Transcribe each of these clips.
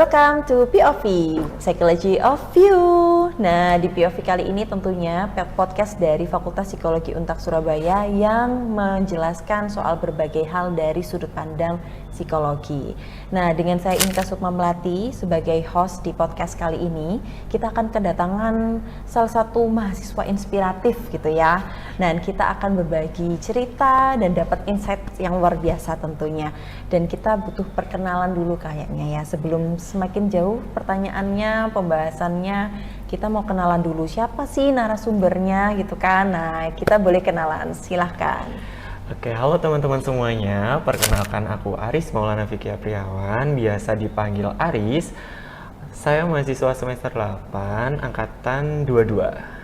Welcome to POV, Psychology of View. Nah, di POV kali ini tentunya podcast dari Fakultas Psikologi Untak Surabaya yang menjelaskan soal berbagai hal dari sudut pandang psikologi. Nah, dengan saya Inka Sukma Melati sebagai host di podcast kali ini, kita akan kedatangan salah satu mahasiswa inspiratif gitu ya. Dan kita akan berbagi cerita dan dapat insight yang luar biasa tentunya. Dan kita butuh perkenalan dulu kayaknya ya. Sebelum semakin jauh pertanyaannya, pembahasannya, kita mau kenalan dulu siapa sih narasumbernya gitu kan. Nah, kita boleh kenalan, silahkan. Oke, halo teman-teman semuanya. Perkenalkan aku Aris Maulana Fikri Apriawan, biasa dipanggil Aris. Saya mahasiswa semester 8, angkatan 22.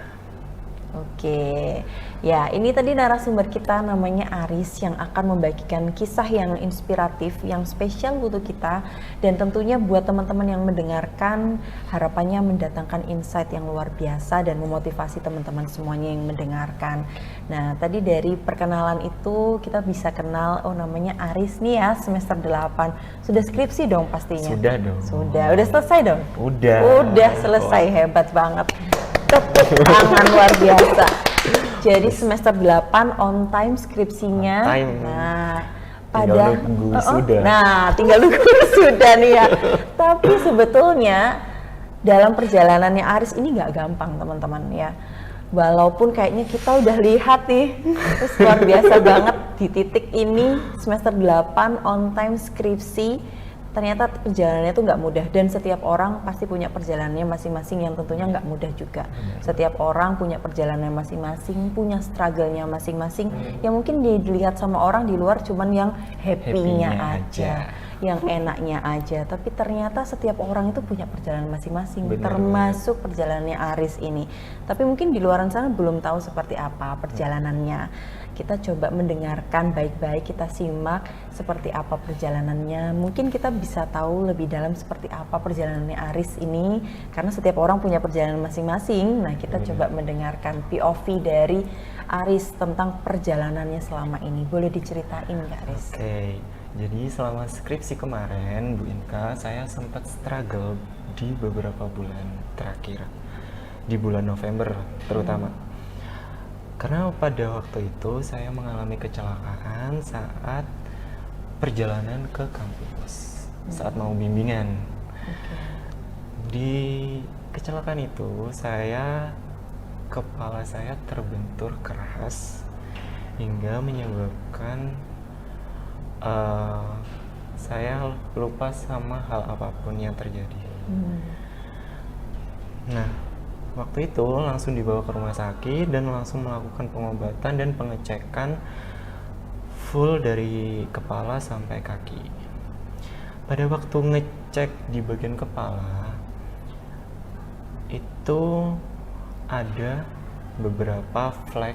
Oke, ya ini tadi narasumber kita namanya Aris yang akan membagikan kisah yang inspiratif, yang spesial untuk kita, dan tentunya buat teman-teman yang mendengarkan harapannya mendatangkan insight yang luar biasa dan memotivasi teman-teman semuanya yang mendengarkan. Nah, tadi dari perkenalan itu kita bisa kenal, oh namanya Aris nih ya, semester 8. Sudah skripsi dong pastinya? Sudah dong. Udah selesai dong? Udah selesai, hebat banget. Tepuk tangan luar biasa. Jadi semester 8 on time skripsinya. On time. Nah, tinggal nunggu sudah. Nah, tinggal nunggu sudah nih ya. Tapi sebetulnya dalam perjalanannya Aris ini nggak gampang teman-teman ya. Walaupun kayaknya kita udah lihat nih, terus luar biasa banget di titik ini semester 8 on time skripsi. Ternyata perjalanannya itu nggak mudah dan setiap orang pasti punya perjalanannya masing-masing yang tentunya nggak mudah juga. Setiap orang punya perjalanannya masing-masing, punya struggle-nya masing-masing yang mungkin dilihat sama orang di luar cuman yang happy-nya aja, yang enaknya aja. Tapi ternyata setiap orang itu punya perjalanan masing-masing, termasuk perjalanannya Aris ini. Tapi mungkin di luaran sana belum tahu seperti apa perjalanannya. Kita coba mendengarkan baik-baik, kita simak seperti apa perjalanannya. Mungkin kita bisa tahu lebih dalam seperti apa perjalanannya Aris ini, karena setiap orang punya perjalanan masing-masing. Nah, kita coba mendengarkan POV dari Aris tentang perjalanannya selama ini. Boleh diceritain nggak, Aris? Oke, jadi selama skripsi kemarin, Bu Inka, saya sempat struggle di beberapa bulan terakhir, di bulan November terutama. Karena pada waktu itu saya mengalami kecelakaan saat perjalanan ke kampus, saat mau bimbingan. Di kecelakaan itu kepala saya terbentur keras hingga menyebabkan saya lupa sama hal apapun yang terjadi. Nah, waktu itu langsung dibawa ke rumah sakit dan langsung melakukan pengobatan dan pengecekan full dari kepala sampai kaki. Pada waktu ngecek di bagian kepala, itu ada beberapa flek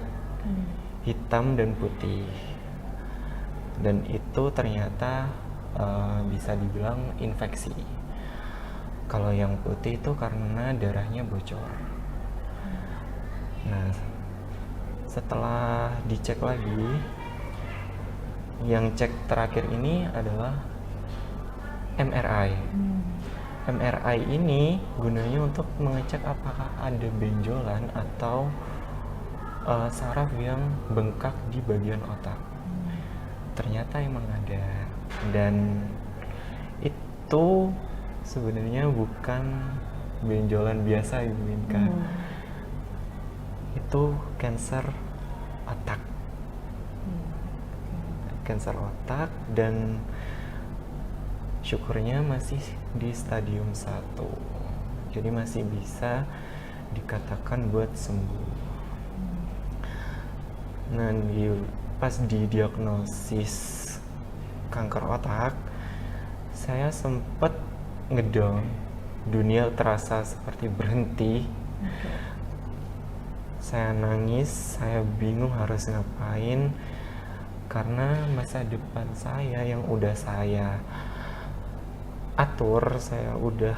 hitam dan putih. Dan itu ternyata bisa dibilang infeksi. Kalau yang putih itu karena darahnya bocor. Nah, setelah dicek lagi, yang cek terakhir ini adalah MRI. MRI ini gunanya untuk mengecek apakah ada benjolan atau saraf yang bengkak di bagian otak. Ternyata emang ada, dan itu sebenarnya bukan benjolan biasa, Ibu Inka. Itu kanker otak. Kanker otak, dan syukurnya masih di stadium 1. Jadi masih bisa dikatakan buat sembuh. Nah, pas didiagnosis kanker otak, saya sempat ngedown. Dunia terasa seperti berhenti. Saya nangis, saya bingung harus ngapain, karena masa depan saya yang udah saya atur, saya udah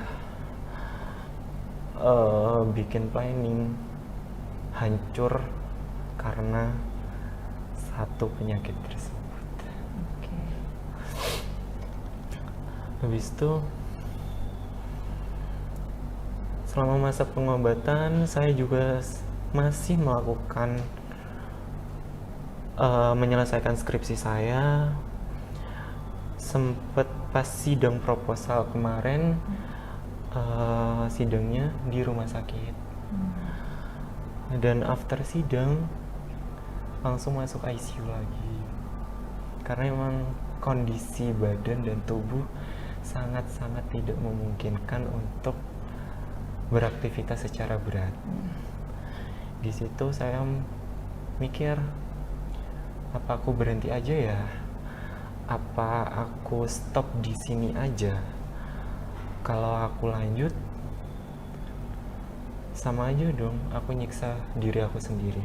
bikin planning, hancur karena satu penyakit tersebut. Habis itu selama masa pengobatan saya juga masih melakukan menyelesaikan skripsi saya. Sempet pas sidang proposal kemarin, sidangnya di rumah sakit. Dan after sidang langsung masuk ICU lagi. Karena emang kondisi badan dan tubuh sangat-sangat tidak memungkinkan untuk beraktivitas secara berat. Di situ saya mikir, apa aku berhenti aja ya? Apa aku stop di sini aja? Kalau aku lanjut, sama aja dong, aku nyiksa diri aku sendiri.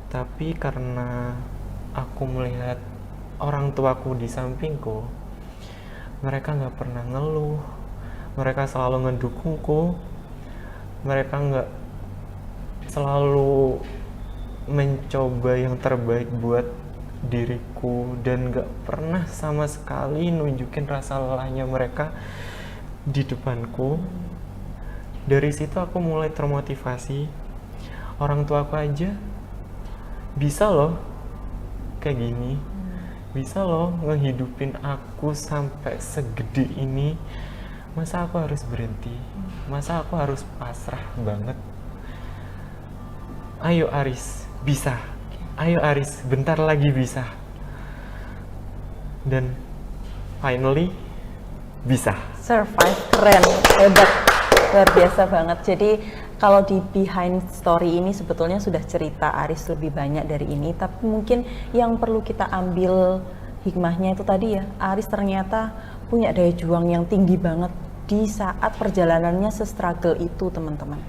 Tapi karena aku melihat orang tuaku di sampingku, mereka nggak pernah ngeluh, mereka selalu ngedukungku, mereka nggak selalu mencoba yang terbaik buat diriku, dan gak pernah sama sekali nunjukin rasa lelahnya mereka di depanku. Dari situ aku mulai termotivasi, orang tua aku aja bisa loh kayak gini, bisa loh ngehidupin aku sampai segede ini. Masa aku harus berhenti? Masa aku harus pasrah banget? Ayo Aris, bisa. Ayo Aris, bentar lagi bisa. Dan finally bisa. Survive, keren, hebat, luar biasa banget. Jadi kalau di behind story ini sebetulnya sudah cerita Aris lebih banyak dari ini, tapi mungkin yang perlu kita ambil hikmahnya itu tadi ya, Aris ternyata punya daya juang yang tinggi banget di saat perjalanannya se-struggle itu, teman-teman.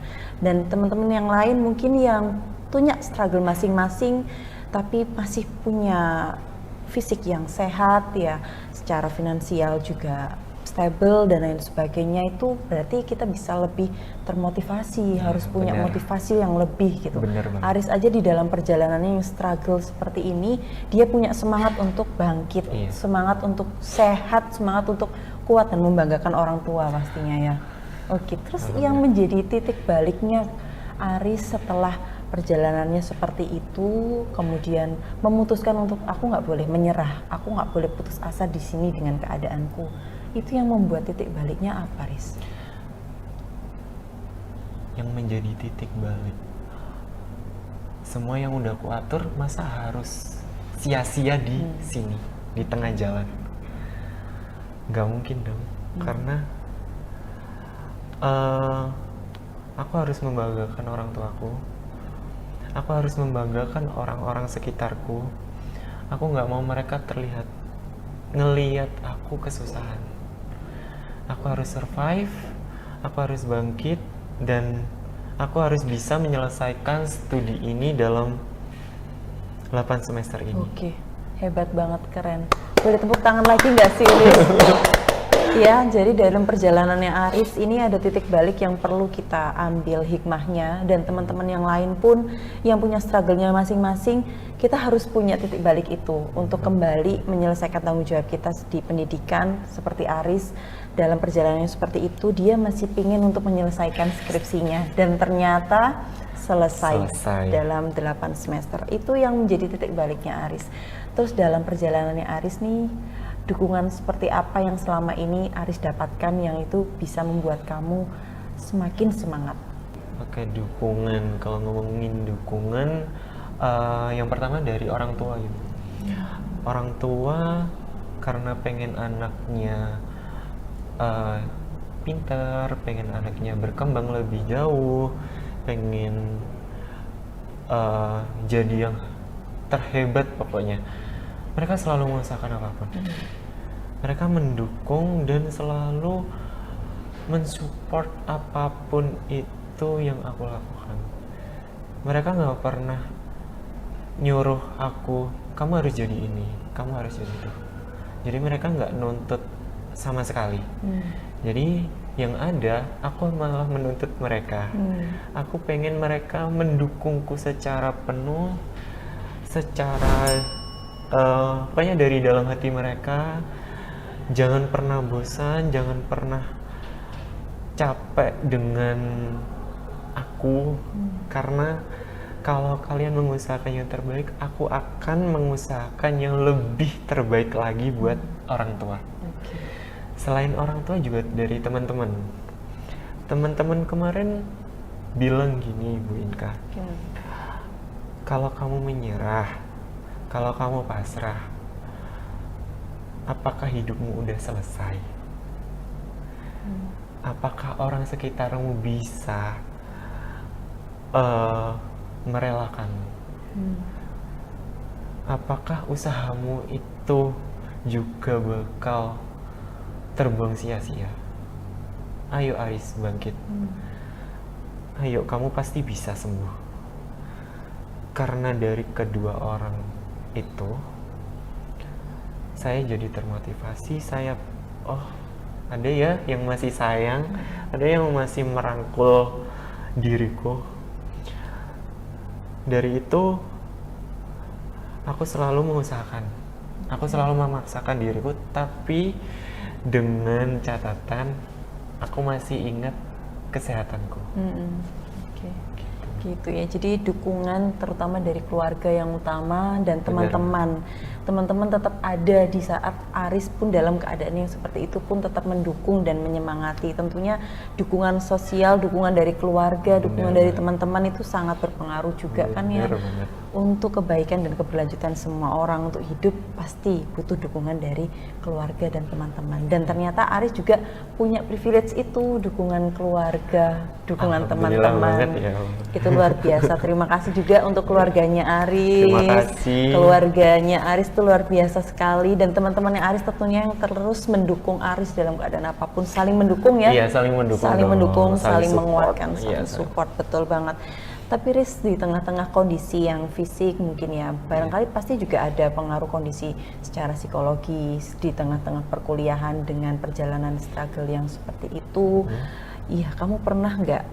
Dan teman-teman yang lain mungkin yang punya struggle masing-masing tapi masih punya fisik yang sehat ya, secara finansial juga stable dan lain sebagainya, itu berarti kita bisa lebih termotivasi, harus punya motivasi yang lebih gitu. Aris aja di dalam perjalanannya yang struggle seperti ini, dia punya semangat untuk bangkit, semangat untuk sehat, semangat untuk kuat dan membanggakan orang tua pastinya ya. Oke, terus yang menjadi titik baliknya Aris setelah perjalanannya seperti itu, kemudian memutuskan untuk aku nggak boleh menyerah, aku nggak boleh putus asa di sini dengan keadaanku. Itu yang membuat titik baliknya apa, Riz? Yang menjadi titik balik, semua yang udah aku atur masa harus sia-sia di sini, di tengah jalan? Nggak mungkin dong, karena aku harus membanggakan orang tuaku, aku harus membanggakan orang-orang sekitarku. Aku nggak mau mereka ngelihat aku kesusahan. Aku harus survive, aku harus bangkit, dan aku harus bisa menyelesaikan studi ini dalam 8 semester ini. Oke, hebat banget, keren. Boleh tepuk tangan lagi nggak sih, Riz? Ya, jadi dalam perjalanannya Aris ini ada titik balik yang perlu kita ambil hikmahnya, dan teman-teman yang lain pun yang punya struggle-nya masing-masing, kita harus punya titik balik itu untuk kembali menyelesaikan tanggung jawab kita di pendidikan. Seperti Aris, dalam perjalanannya seperti itu, dia masih pingin untuk menyelesaikan skripsinya, dan ternyata selesai dalam 8 semester. Itu yang menjadi titik baliknya Aris. Terus dalam perjalanannya Aris nih, dukungan seperti apa yang selama ini Aris dapatkan yang itu bisa membuat kamu semakin semangat? Oke, dukungan. Kalau ngomongin dukungan, yang pertama dari orang tua gitu. Orang tua karena pengen anaknya pintar, pengen anaknya berkembang lebih jauh, pengen jadi yang terhebat pokoknya. Mereka selalu mengusahakan apapun. Mereka mendukung dan selalu mensupport apapun itu yang aku lakukan. Mereka nggak pernah nyuruh aku, kamu harus jadi ini, kamu harus jadi itu. Jadi mereka nggak nuntut sama sekali. Jadi yang ada, aku malah menuntut mereka. Aku pengen mereka mendukungku secara penuh, secara pokoknya dari dalam hati mereka. Jangan pernah bosan, jangan pernah capek dengan aku, karena kalau kalian mengusahakan yang terbaik, aku akan mengusahakan yang lebih terbaik lagi buat orang tua. Selain orang tua juga dari teman-teman. Teman-teman kemarin bilang gini, Bu Inka, kalau kamu menyerah, kalau kamu pasrah, apakah hidupmu udah selesai? Apakah orang sekitarmu bisa merelakanmu? Apakah usahamu itu juga bakal terbuang sia-sia? Ayo Aris, bangkit. Ayo, kamu pasti bisa sembuh. Karena dari kedua orang itu, saya jadi termotivasi. Ada ya yang masih sayang, ada yang masih merangkul diriku. Dari itu, aku selalu mengusahakan, aku selalu memaksakan diriku, tapi dengan catatan aku masih ingat kesehatanku. Gitu ya. Jadi dukungan terutama dari keluarga yang utama dan teman-teman. Teman-teman tetap ada di saat Aris pun dalam keadaan yang seperti itu pun tetap mendukung dan menyemangati. Tentunya dukungan sosial, dukungan dari keluarga, dukungan dari teman-teman itu sangat berpengaruh juga kan ya. Untuk kebaikan dan keberlanjutan semua orang untuk hidup pasti butuh dukungan dari keluarga dan teman-teman. Dan ternyata Aris juga punya privilege itu, dukungan keluarga, dukungan teman-teman. Ya. Itu luar biasa. Terima kasih juga untuk keluarganya Aris. Terima kasih. Keluarganya Aris itu luar biasa sekali, dan teman-temannya Aris tentunya yang terus mendukung Aris dalam keadaan apapun, saling mendukung ya. Iya, saling mendukung. Saling mendukung, saling support. menguatkan, saling support, betul banget. Tapi Riz, di tengah-tengah kondisi yang fisik mungkin ya, barangkali pasti juga ada pengaruh kondisi secara psikologis di tengah-tengah perkuliahan dengan perjalanan struggle yang seperti itu. Iya, kamu pernah nggak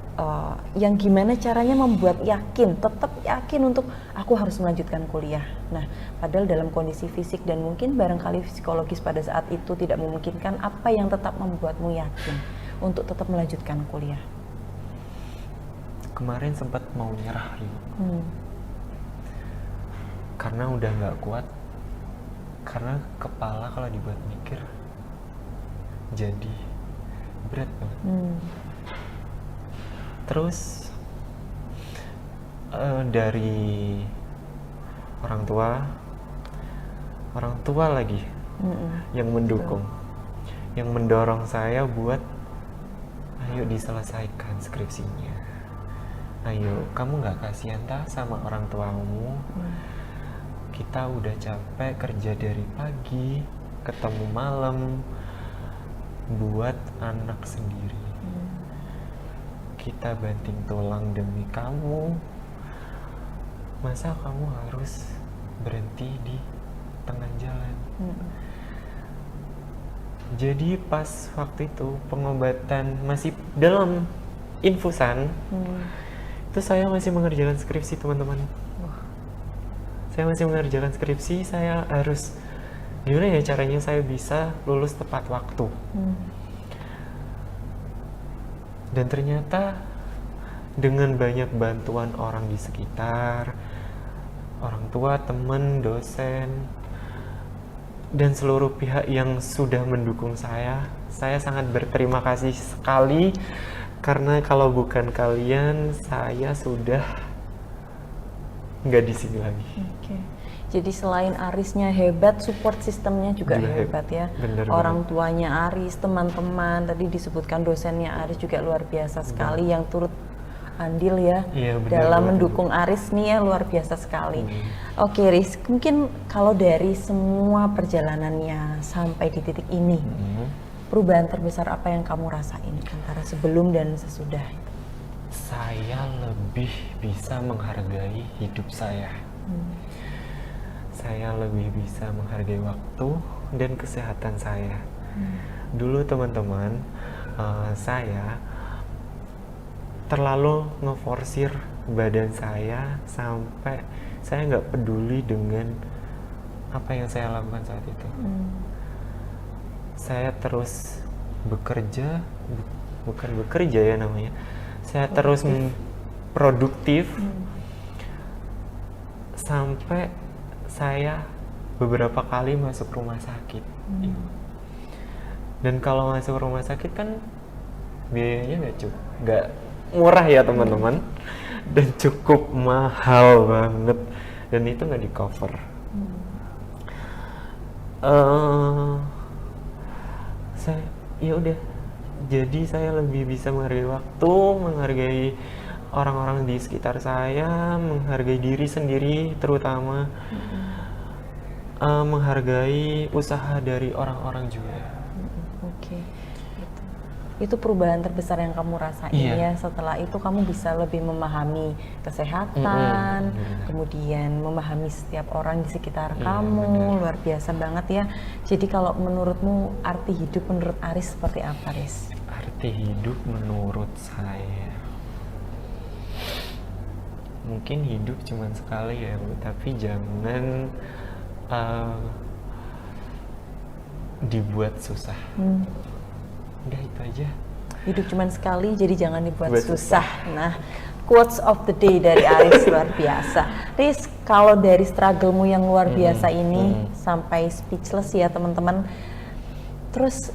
yang gimana caranya membuat tetap yakin untuk aku harus melanjutkan kuliah. Nah, padahal dalam kondisi fisik dan mungkin barangkali psikologis pada saat itu tidak memungkinkan, apa yang tetap membuatmu yakin untuk tetap melanjutkan kuliah? Kemarin sempat mau nyerah, karena udah nggak kuat, karena kepala kalau dibuat mikir jadi berat banget. Terus dari orang tua lagi yang mendukung, yang mendorong saya buat ayo diselesaikan skripsinya. Ayo, kamu nggak kasihan sama orang tuamu? Kita udah capek kerja dari pagi, ketemu malam, buat anak sendiri. Kita banting tulang demi kamu. Masa kamu harus berhenti di tengah jalan? Jadi pas waktu itu pengobatan masih dalam infusan, itu saya masih mengerjakan skripsi, teman-teman. Saya masih mengerjakan skripsi, saya harus gimana ya caranya saya bisa lulus tepat waktu. Dan ternyata dengan banyak bantuan orang di sekitar, orang tua, teman, dosen, dan seluruh pihak yang sudah mendukung saya sangat berterima kasih sekali. Karena kalau bukan kalian, saya sudah nggak di sini lagi. Jadi selain Arisnya hebat, support sistemnya juga hebat ya. Orang tuanya Aris, teman-teman, tadi disebutkan dosennya Aris juga luar biasa sekali yang turut andil ya, dalam mendukung Aris nih ya, luar biasa sekali. Oke Riz, mungkin kalau dari semua perjalanannya sampai di titik ini, perubahan terbesar apa yang kamu rasain antara sebelum dan sesudah? Saya lebih bisa menghargai hidup saya. Saya lebih bisa menghargai waktu dan kesehatan saya. Dulu teman-teman, saya terlalu ngeforsir badan saya sampai saya nggak peduli dengan apa yang saya lakukan saat itu. Saya terus bekerja bukan bekerja ya namanya. Saya terus produktif sampai saya beberapa kali masuk rumah sakit. Dan kalau masuk rumah sakit kan biayanya nggak murah ya teman-teman, dan cukup mahal banget, dan itu nggak di cover. Ya udah, jadi saya lebih bisa menghargai waktu, menghargai orang-orang di sekitar saya, menghargai diri sendiri terutama, menghargai usaha dari orang-orang juga. Oke. Itu perubahan terbesar yang kamu rasain ya. Setelah itu kamu bisa lebih memahami kesehatan, kemudian memahami setiap orang di sekitar kamu. Luar biasa banget ya. Jadi kalau menurutmu arti hidup menurut Aris seperti apa, Aris? Arti hidup menurut saya, mungkin hidup cuma sekali ya Bu, tapi jangan dibuat susah. Udah itu aja. Hidup cuma sekali, jadi jangan dibuat susah. Nah, quotes of the day dari Aris luar biasa. Riz, kalau dari struggle-mu yang luar biasa ini sampai speechless ya teman-teman. Terus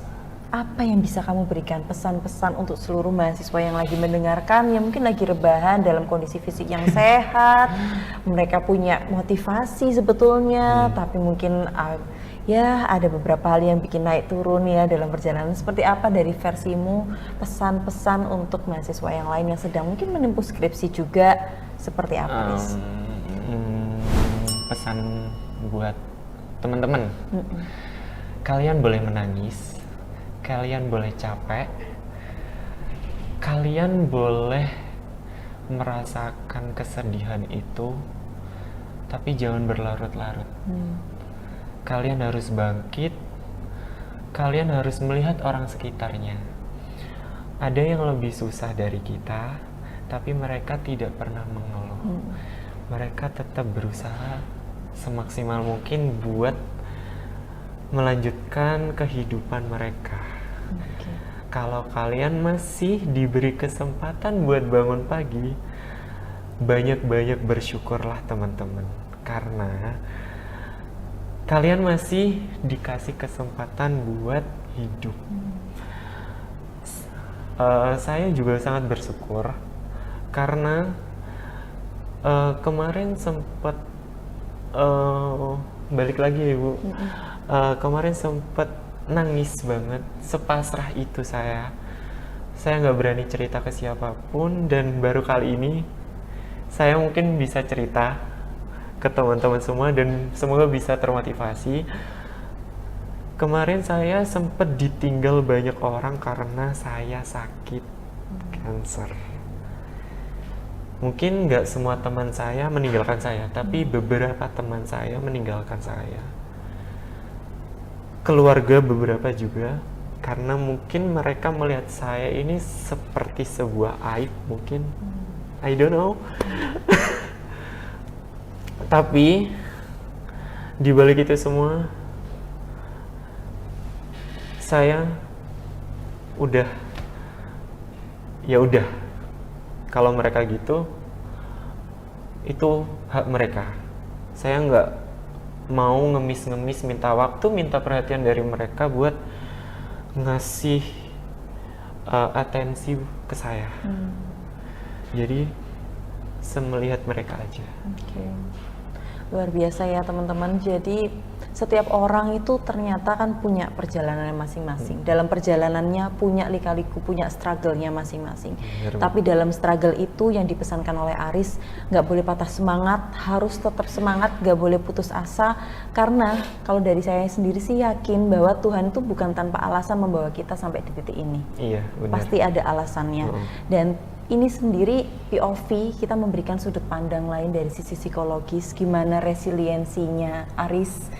apa yang bisa kamu berikan pesan-pesan untuk seluruh mahasiswa yang lagi mendengarkan, yang mungkin lagi rebahan dalam kondisi fisik yang sehat, mereka punya motivasi sebetulnya, tapi mungkin ya ada beberapa hal yang bikin naik turun ya dalam perjalanan. Seperti apa dari versimu pesan-pesan untuk mahasiswa yang lain yang sedang mungkin menempuh skripsi juga, seperti apa, Riz? Pesan buat teman-teman, kalian boleh menangis, kalian boleh capek, kalian boleh merasakan kesedihan itu, tapi jangan berlarut-larut. Kalian harus bangkit, kalian harus melihat orang sekitarnya. Ada yang lebih susah dari kita, tapi mereka tidak pernah mengeluh. Mereka tetap berusaha semaksimal mungkin buat melanjutkan kehidupan mereka. Kalau kalian masih diberi kesempatan buat bangun pagi, banyak-banyak bersyukurlah teman-teman, karena kalian masih dikasih kesempatan buat hidup. Saya juga sangat bersyukur karena kemarin sempat balik lagi ya Bu. Kemarin sempat nangis banget, sepasrah itu saya nggak berani cerita ke siapapun, dan baru kali ini saya mungkin bisa cerita ke teman-teman semua dan semoga bisa termotivasi. Kemarin saya sempat ditinggal banyak orang karena saya sakit kanker. Mungkin nggak semua teman saya meninggalkan saya, tapi beberapa teman saya meninggalkan saya. Keluarga beberapa juga, karena mungkin mereka melihat saya ini seperti sebuah aib mungkin. I don't know. Tapi di balik itu semua, saya udah kalau mereka gitu, itu hak mereka. Saya nggak mau ngemis-ngemis minta waktu, minta perhatian dari mereka buat ngasih atensi ke saya. Jadi semelihat mereka aja. Luar biasa ya teman-teman. Jadi setiap orang itu ternyata kan punya perjalanannya masing-masing. Dalam perjalanannya punya lika-liku, punya struggle-nya masing-masing. Tapi dalam struggle itu yang dipesankan oleh Aris, nggak boleh patah semangat, harus tetap semangat, nggak boleh putus asa. Karena kalau dari saya sendiri sih yakin bahwa Tuhan itu bukan tanpa alasan membawa kita sampai di titik ini. Iya, benar. Pasti ada alasannya. Dan ini sendiri POV kita memberikan sudut pandang lain dari sisi psikologis, gimana resiliensinya Aris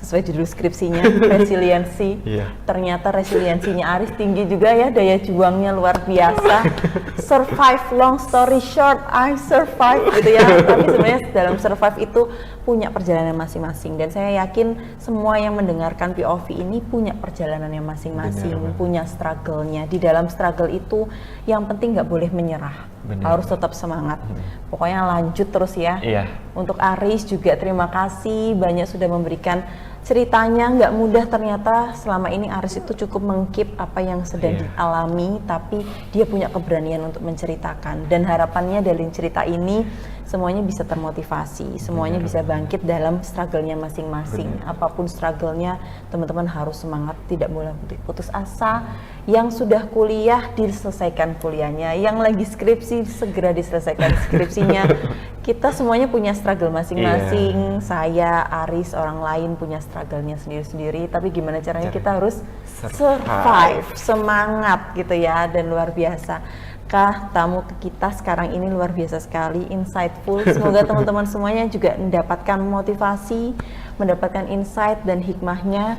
sesuai judul skripsinya, resiliensi. Iya. Ternyata resiliensinya Aris tinggi juga ya, daya juangnya luar biasa. Survive, long story short, I survive gitu ya. Tapi sebenarnya dalam survive itu punya perjalanan masing-masing, dan saya yakin semua yang mendengarkan POV ini punya perjalanannya masing-masing, Benar. punya struggle-nya. Di dalam struggle itu yang penting nggak boleh menyerah. Benar. Harus tetap semangat. Pokoknya lanjut terus ya. Iya. Untuk Aris juga terima kasih banyak sudah memberikan ceritanya. Nggak mudah ternyata selama ini Aris itu cukup mengkeep apa yang sedang Iya. dialami, tapi dia punya keberanian untuk menceritakan, dan harapannya dari cerita ini semuanya bisa termotivasi, semuanya bisa bangkit dalam struggle-nya masing-masing. Apapun struggle-nya, teman-teman harus semangat, tidak boleh putus asa. Yang sudah kuliah diselesaikan kuliahnya, yang lagi skripsi segera diselesaikan skripsinya. Kita semuanya punya struggle masing-masing. Saya, Aris, orang lain punya struggle-nya sendiri-sendiri, tapi gimana caranya kita harus survive, semangat gitu ya, dan luar biasa. Kah, tamu kita sekarang ini luar biasa sekali, insightful. Semoga teman-teman semuanya juga mendapatkan motivasi, mendapatkan insight dan hikmahnya.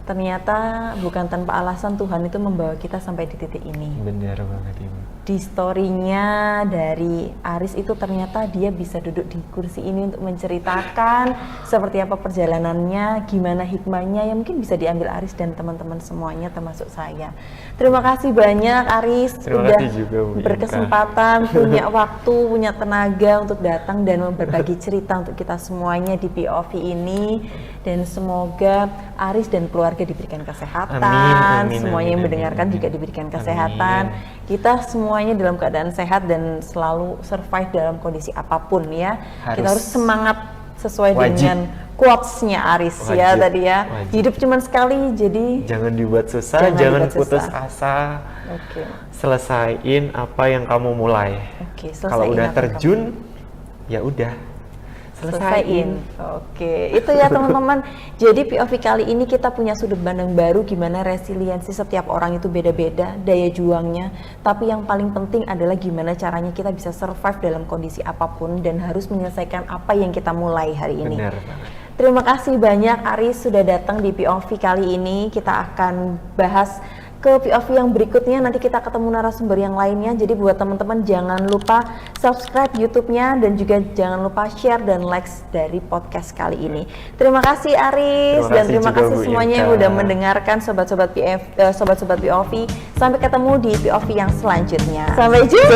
Ternyata bukan tanpa alasan Tuhan itu membawa kita sampai di titik ini. Benar banget Ibu. Di story-nya dari Aris itu ternyata dia bisa duduk di kursi ini untuk menceritakan seperti apa perjalanannya, gimana hikmahnya, yang mungkin bisa diambil Aris dan teman-teman semuanya termasuk saya. Terima kasih banyak Aris, Terima sudah kasih juga, Bu Inka. berkesempatan, punya waktu, punya tenaga untuk datang dan berbagi cerita untuk kita semuanya di POV ini. Dan semoga Aris dan keluarga diberikan kesehatan, Amin, semuanya yang amin, mendengarkan amin. juga diberikan kesehatan. Kita semuanya dalam keadaan sehat dan selalu survive dalam kondisi apapun ya. Kita harus semangat sesuai Wajib. dengan quotes-nya Aris ya Wajib. tadi ya. Wajib. Hidup cuma sekali, jadi Jangan dibuat susah, Jangan jangan dibuat putus susah. asa. oke. Selesaiin apa yang kamu mulai. Oke, Kalau selesaiin udah apa terjun, ya udah. selesaiin. Oke, itu ya teman-teman. Jadi POV kali ini kita punya sudut pandang baru gimana resiliensi setiap orang itu beda-beda, daya juangnya. Tapi yang paling penting adalah gimana caranya kita bisa survive dalam kondisi apapun dan harus menyelesaikan apa yang kita mulai hari ini. Benar banget. Terima kasih banyak Aris sudah datang di POV kali ini. Kita akan bahas ke POV yang berikutnya, nanti kita ketemu narasumber yang lainnya. Jadi buat teman-teman jangan lupa subscribe YouTube-nya dan juga jangan lupa share dan like dari podcast kali ini. Terima kasih Aris dan terima juga, kasih Bu semuanya yang Inka. udah mendengarkan sobat-sobat sobat-sobat POV. Sampai ketemu di POV yang selanjutnya. Sampai jumpa.